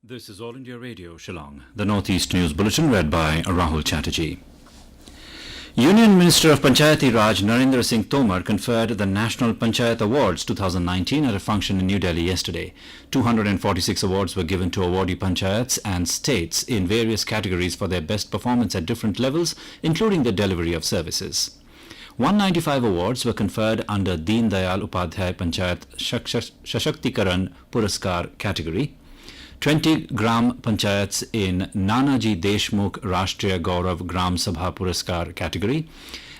This is All India Radio, Shillong. The Northeast News Bulletin read by Rahul Chatterjee. Union Minister of Panchayati Raj Narendra Singh Tomar conferred the National Panchayat Awards 2019 at a function in New Delhi yesterday. 246 awards were given to awardee panchayats and states in various categories for their best performance at different levels, including the delivery of services. 195 awards were conferred under Deen Dayal Upadhyay Panchayat Shashaktikaran Puraskar category. 20 Gram Panchayats in Nanaji Deshmukh Rashtriya Gaurav Gram Sabha Puraskar category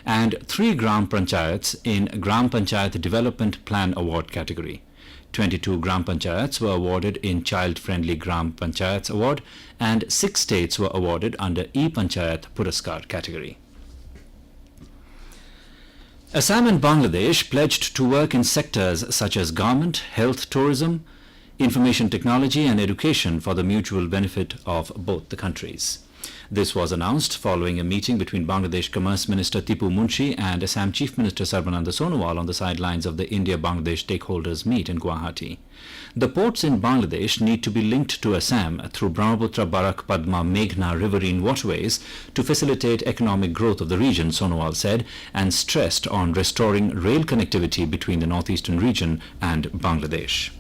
and 3 Gram Panchayats in Gram Panchayat Development Plan Award category. 22 Gram Panchayats were awarded in Child Friendly Gram Panchayats Award and 6 states were awarded under E-Panchayat Puraskar category. Assam and Bangladesh pledged to work in sectors such as garment, health, tourism, information technology and education for the mutual benefit of both the countries. This was announced following a meeting between Bangladesh Commerce Minister Tipu Munshi and Assam Chief Minister Sarbananda Sonowal on the sidelines of the India-Bangladesh stakeholders meet in Guwahati. The ports in Bangladesh need to be linked to Assam through Brahmaputra, Barak, Padma, Meghna riverine waterways to facilitate economic growth of the region, Sonowal said, and stressed on restoring rail connectivity between the northeastern region and Bangladesh.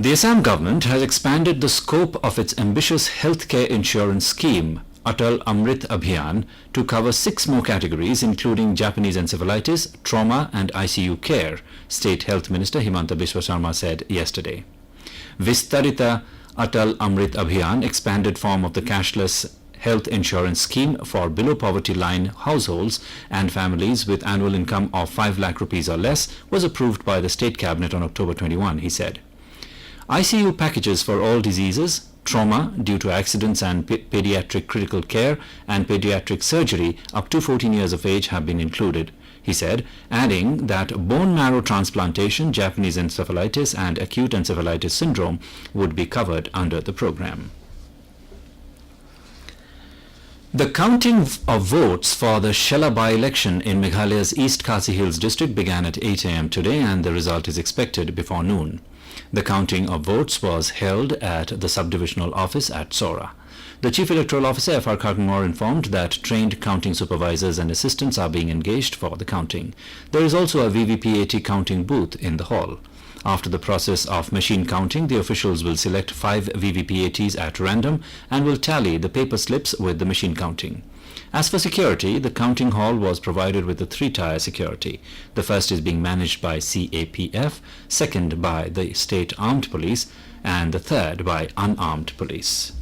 The Assam government has expanded the scope of its ambitious healthcare insurance scheme, Atal Amrit Abhiyan, to cover 6 more categories, including Japanese encephalitis, trauma and ICU care, State Health Minister Himanta Biswa Sarma said yesterday. Vistarita Atal Amrit Abhiyan, expanded form of the cashless health insurance scheme for below poverty line households and families with annual income of 5 lakh rupees or less, was approved by the State Cabinet on October 21, he said. ICU packages for all diseases, trauma due to accidents and pediatric critical care and pediatric surgery up to 14 years of age have been included, he said, adding that bone marrow transplantation, Japanese encephalitis and acute encephalitis syndrome would be covered under the program. The counting of votes for the Shella by-election in Meghalaya's East Khasi Hills district began at 8 a.m. today and the result is expected before noon. The counting of votes was held at the subdivisional office at Sora. The Chief Electoral Officer F.R. Karkmore informed that trained counting supervisors and assistants are being engaged for the counting. There is also a VVPAT counting booth in the hall. After the process of machine counting, the officials will select 5 VVPATs at random and will tally the paper slips with the machine counting. As for security, the counting hall was provided with a 3-tier security. The first is being managed by CAPF, second by the State Armed Police, and the third by unarmed police.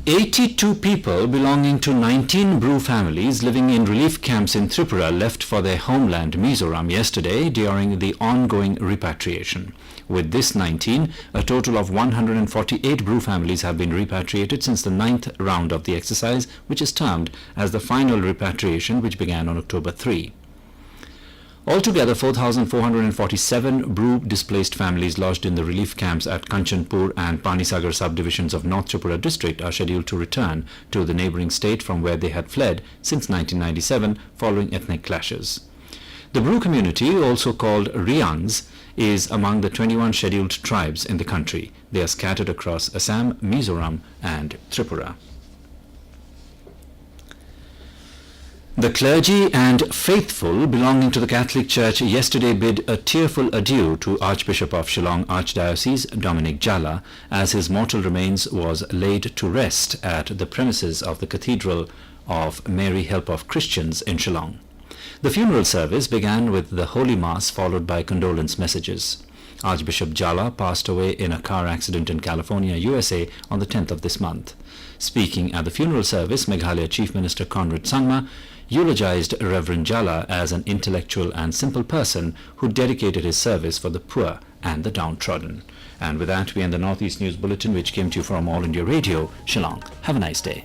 82 people belonging to 19 Bru families living in relief camps in Tripura left for their homeland Mizoram yesterday during the ongoing repatriation. With this 19, a total of 148 Bru families have been repatriated since the 9th round of the exercise, which is termed as the final repatriation, which began on October 3. Altogether, 4,447 Bru displaced families lodged in the relief camps at Kanchanpur and Panisagar subdivisions of North Tripura district are scheduled to return to the neighbouring state from where they had fled since 1997 following ethnic clashes. The Bru community, also called Riangs, is among the 21 scheduled tribes in the country. They are scattered across Assam, Mizoram and Tripura. The clergy and faithful belonging to the Catholic Church yesterday bid a tearful adieu to Archbishop of Shillong Archdiocese Dominic Jala as his mortal remains was laid to rest at the premises of the Cathedral of Mary Help of Christians in Shillong. The funeral service began with the Holy Mass followed by condolence messages. Archbishop Jala passed away in a car accident in California, USA on the 10th of this month. Speaking at the funeral service, Meghalaya Chief Minister Conrad Sangma eulogized Reverend Jala as an intellectual and simple person who dedicated his service for the poor and the downtrodden. And with that, we end the Northeast News Bulletin, which came to you from All India Radio, Shillong. Have a nice day.